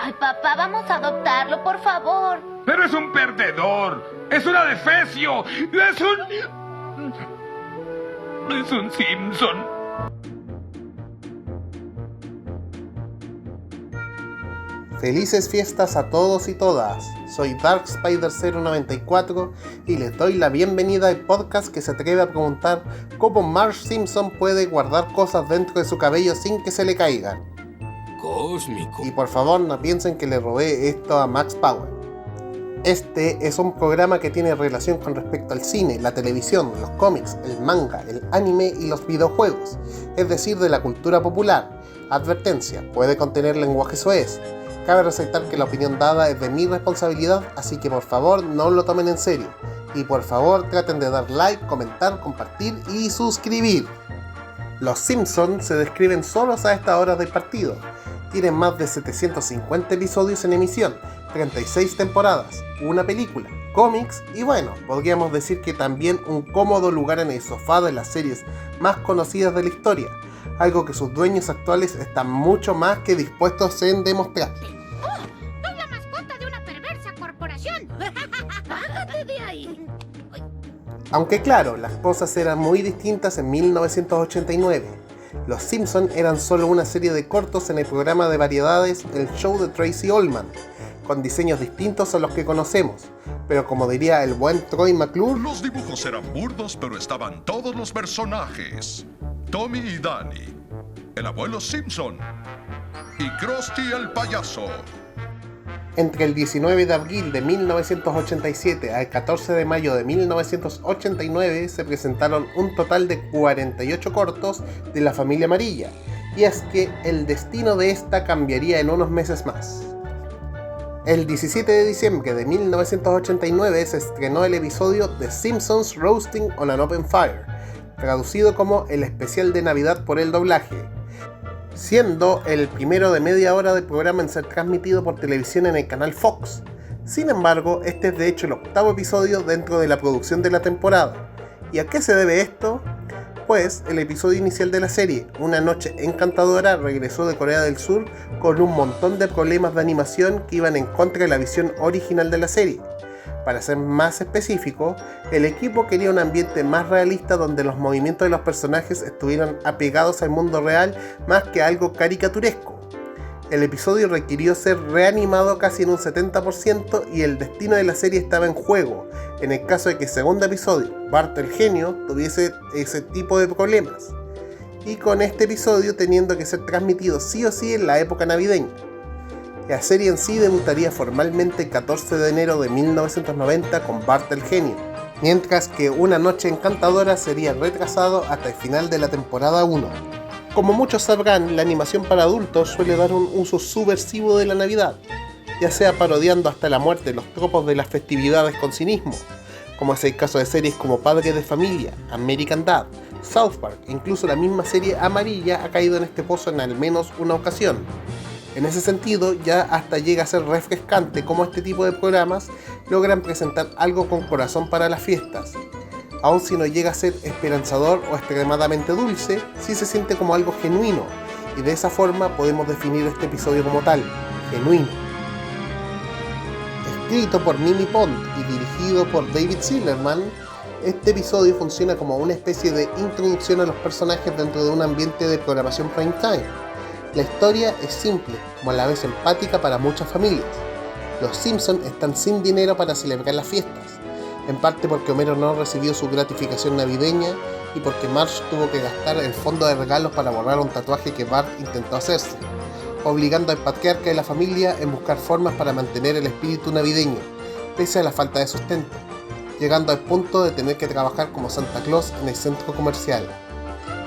Ay, papá, vamos a adoptarlo, por favor. Pero es un perdedor. Es un adefesio. Es un Simpson. Felices fiestas a todos y todas. Soy Dark Spider 094 y les doy la bienvenida al podcast que se atreve a preguntar cómo Marge Simpson puede guardar cosas dentro de su cabello sin que se le caigan. Cósmico. Y por favor no piensen que le robé esto a Max Power. Este es un programa que tiene relación con respecto al cine, la televisión, los cómics, el manga, el anime y los videojuegos, es decir, de la cultura popular. Advertencia, puede contener lenguaje soez. Cabe resaltar que la opinión dada es de mi responsabilidad, así que por favor no lo tomen en serio. Y por favor traten de dar like, comentar, compartir y suscribir. Los Simpsons se describen solos a esta hora del partido. Tienen más de 750 episodios en emisión, 36 temporadas, una película, cómics y bueno, podríamos decir que también un cómodo lugar en el sofá de las series más conocidas de la historia, algo que sus dueños actuales están mucho más que dispuestos en demostrar. ¡Oh! ¡Soy la mascota de una perversa corporación! ¡Bájate de ahí! Aunque claro, las cosas eran muy distintas en 1989. Los Simpsons eran solo una serie de cortos en el programa de variedades El Show de Tracy Ullman, con diseños distintos a los que conocemos, pero como diría el buen Troy McClure, los dibujos eran burdos, pero estaban todos los personajes. Tommy y Danny, el abuelo Simpson y Krusty el payaso. entre el 19 de abril de 1987 al 14 de mayo de 1989 se presentaron un total de 48 cortos de la familia amarilla, y es que el destino de esta cambiaría en unos meses más. El 17 de diciembre de 1989 se estrenó el episodio The Simpsons Roasting on an Open Fire, traducido como el especial de Navidad por el doblaje, siendo el primero de media hora del programa en ser transmitido por televisión en el canal Fox. Sin embargo, este es de hecho el octavo episodio dentro de la producción de la temporada. ¿Y a qué se debe esto? Pues el episodio inicial de la serie, Una noche encantadora, regresó de Corea del Sur con un montón de problemas de animación que iban en contra de la visión original de la serie. Para ser más específico, el equipo quería un ambiente más realista donde los movimientos de los personajes estuvieran apegados al mundo real más que algo caricaturesco. El episodio requirió ser reanimado casi en un 70% y el destino de la serie estaba en juego, en el caso de que el segundo episodio, Bart el genio, tuviese ese tipo de problemas. Y con este episodio teniendo que ser transmitido sí o sí en la época navideña. La serie en sí debutaría formalmente el 14 de enero de 1990 con Bart el genio, mientras que Una noche encantadora sería retrasado hasta el final de la temporada 1. Como muchos sabrán, la animación para adultos suele dar un uso subversivo de la Navidad, ya sea parodiando hasta la muerte los tropos de las festividades con cinismo, como es el caso de series como Padre de Familia, American Dad, South Park, incluso la misma serie amarilla ha caído en este pozo en al menos una ocasión. En ese sentido, ya hasta llega a ser refrescante cómo este tipo de programas logran presentar algo con corazón para las fiestas. Aun si no llega a ser esperanzador o extremadamente dulce, sí se siente como algo genuino, y de esa forma podemos definir este episodio como tal, genuino. Escrito por Mimi Pond y dirigido por David Silverman, este episodio funciona como una especie de introducción a los personajes dentro de un ambiente de programación prime time. La historia es simple, como a la vez empática para muchas familias. Los Simpsons están sin dinero para celebrar las fiestas, en parte porque Homero no recibió su gratificación navideña y porque Marge tuvo que gastar el fondo de regalos para borrar un tatuaje que Bart intentó hacerse, obligando al patriarca de la familia en buscar formas para mantener el espíritu navideño, pese a la falta de sustento, llegando al punto de tener que trabajar como Santa Claus en el centro comercial.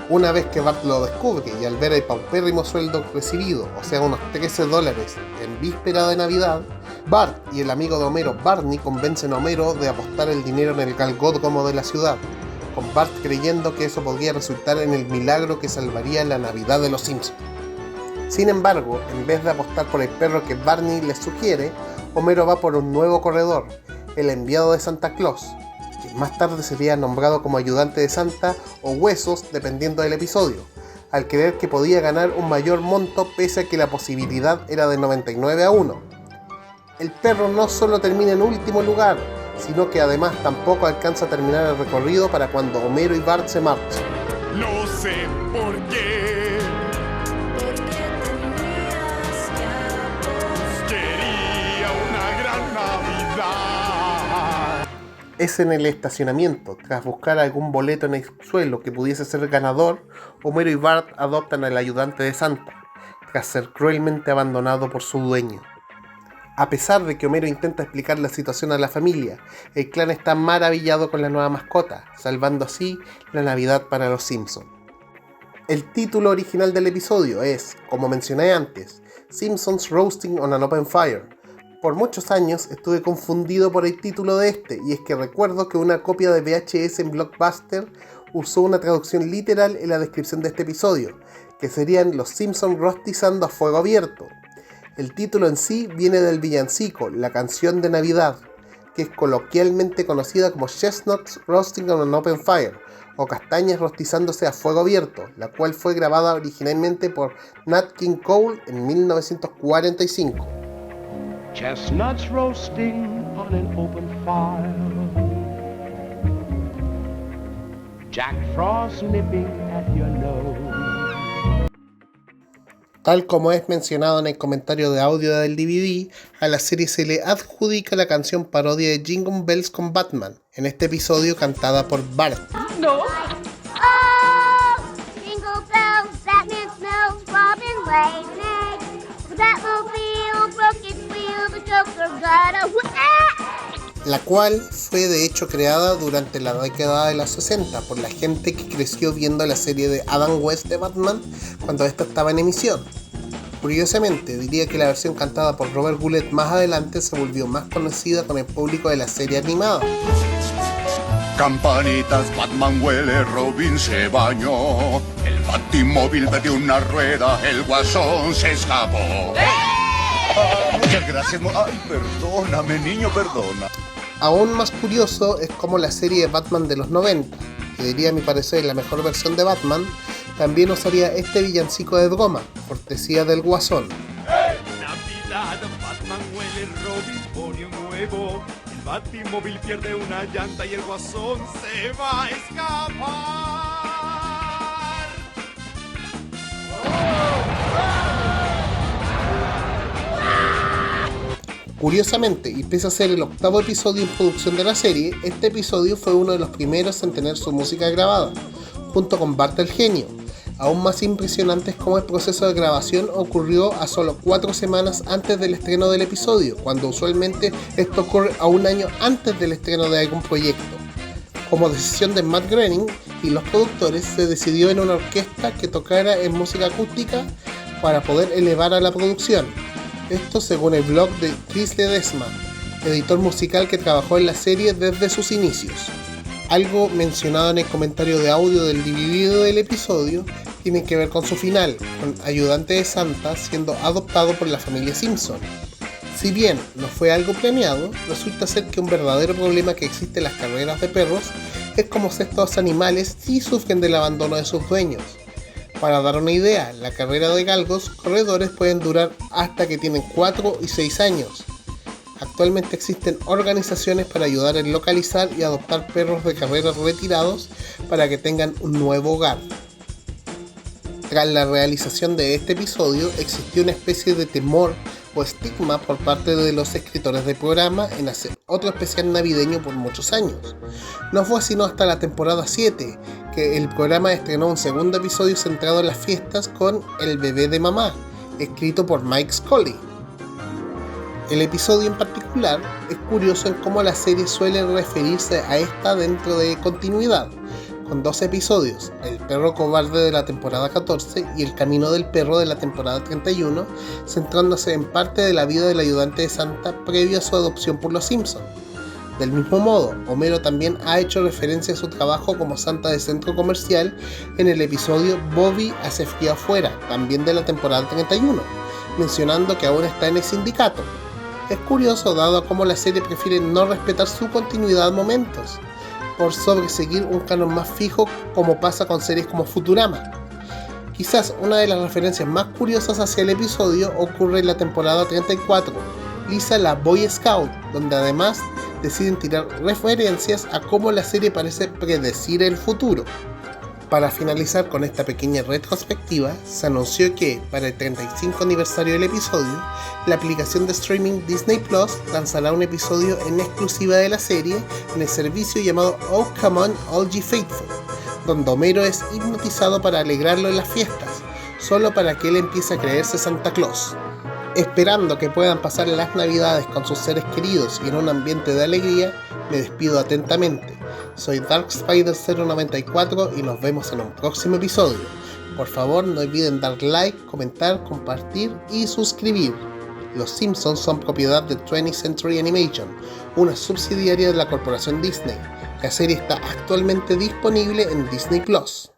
Una vez que Bart lo descubre y al ver el paupérrimo sueldo recibido, o sea unos $13 en víspera de Navidad, Bart y el amigo de Homero, Barney, convencen a Homero de apostar el dinero en el galgódromo de la ciudad, con Bart creyendo que eso podría resultar en el milagro que salvaría la Navidad de los Simpsons. Sin embargo, en vez de apostar por el perro que Barney les sugiere, Homero va por un nuevo corredor, el enviado de Santa Claus, que más tarde sería nombrado como ayudante de Santa o Huesos dependiendo del episodio, al creer que podía ganar un mayor monto pese a que la posibilidad era de 99-1. El perro no solo termina en último lugar, sino que además tampoco alcanza a terminar el recorrido para cuando Homero y Bart se marchan. No sé por qué. Porque tenías que apostar. Quería una gran Navidad. Es en el estacionamiento, tras buscar algún boleto en el suelo que pudiese ser ganador, Homero y Bart adoptan al ayudante de Santa, tras ser cruelmente abandonado por su dueño. A pesar de que Homero intenta explicar la situación a la familia, el clan está maravillado con la nueva mascota, salvando así la Navidad para los Simpson. El título original del episodio es, como mencioné antes, Simpsons Roasting on an Open Fire. Por muchos años estuve confundido por el título de este, y es que recuerdo que una copia de VHS en Blockbuster usó una traducción literal en la descripción de este episodio, que serían Los Simpsons rostizando a fuego abierto. El título en sí viene del villancico, la canción de Navidad, que es coloquialmente conocida como Chestnuts Roasting on an Open Fire, o castañas rostizándose a fuego abierto, la cual fue grabada originalmente por Nat King Cole en 1945. Chestnuts roasting on an open fire. Jack Frost nipping at your nose. Tal como es mencionado en el comentario de audio del DVD, a la serie se le adjudica la canción parodia de Jingle Bells con Batman, en este episodio cantada por Bart. Oh, jingle bells, Batman smells, Robin laid an egg. The Batmobile broke its wheel, the Joker got a La cual fue de hecho creada durante la década de los 60 por la gente que creció viendo la serie de Adam West de Batman cuando esta estaba en emisión. Curiosamente, diría que la versión cantada por Robert Goulet más adelante se volvió más conocida con el público de la serie animada. Campanitas, Batman huele, Robin se bañó. El Batimóvil perdió una rueda, el Guasón se escapó. Muchas gracias. Ay, perdóname, niño, perdona. Aún más curioso es como la serie de Batman de los 90, que diría a mi parecer la mejor versión de Batman, también usaría este villancico de broma, cortesía del Guasón. Navidad, Batman huele, Robin pone un huevo. El Batimóvil pierde una llanta y el Guasón se va a escapar. Curiosamente, y pese a ser el octavo episodio en producción de la serie, este episodio fue uno de los primeros en tener su música grabada, junto con Bart el Genio. Aún más impresionante es cómo el proceso de grabación ocurrió a solo 4 semanas antes del estreno del episodio, cuando usualmente esto ocurre a un año antes del estreno de algún proyecto. Como decisión de Matt Groening y los productores, se decidió en una orquesta que tocara en música acústica para poder elevar a la producción. Esto según el blog de Chris Ledesma, editor musical que trabajó en la serie desde sus inicios. Algo mencionado en el comentario de audio del DVD del episodio tiene que ver con su final, con Ayudante de Santa siendo adoptado por la familia Simpson. Si bien no fue algo planeado, resulta ser que un verdadero problema que existe en las carreras de perros es cómo estos animales sí sufren del abandono de sus dueños. Para dar una idea, la carrera de galgos, corredores pueden durar hasta que tienen 4 y 6 años. Actualmente existen organizaciones para ayudar en localizar y adoptar perros de carreras retirados para que tengan un nuevo hogar. Tras la realización de este episodio, existió una especie de temor o estigma por parte de los escritores del programa en hacer otro especial navideño por muchos años. No fue sino hasta la temporada 7 que el programa estrenó un segundo episodio centrado en las fiestas con El bebé de mamá, escrito por Mike Scully. El episodio en particular es curioso en cómo la serie suele referirse a esta dentro de continuidad, con 2 episodios, El perro cobarde de la temporada 14 y El camino del perro de la temporada 31, centrándose en parte de la vida del ayudante de Santa previo a su adopción por los Simpson. Del mismo modo, Homero también ha hecho referencia a su trabajo como Santa de centro comercial en el episodio Bobby hace frío afuera, también de la temporada 31, mencionando que aún está en el sindicato. Es curioso dado a cómo la serie prefiere no respetar su continuidad a momentos, por sobreseguir un canon más fijo como pasa con series como Futurama. Quizás una de las referencias más curiosas hacia el episodio ocurre en la temporada 34, Lisa la Boy Scout, donde además deciden tirar referencias a cómo la serie parece predecir el futuro. Para finalizar con esta pequeña retrospectiva, se anunció que, para el 35 aniversario del episodio, la aplicación de streaming Disney Plus lanzará un episodio en exclusiva de la serie en el servicio llamado Oh Come On All Ye Faithful, donde Homero es hipnotizado para alegrarlo en las fiestas, solo para que él empiece a creerse Santa Claus. Esperando que puedan pasar las navidades con sus seres queridos y en un ambiente de alegría, me despido atentamente. Soy DarkSpider094 y nos vemos en un próximo episodio. Por favor, no olviden dar like, comentar, compartir y suscribir. Los Simpsons son propiedad de 20th Century Animation, una subsidiaria de la corporación Disney. La serie está actualmente disponible en Disney Plus.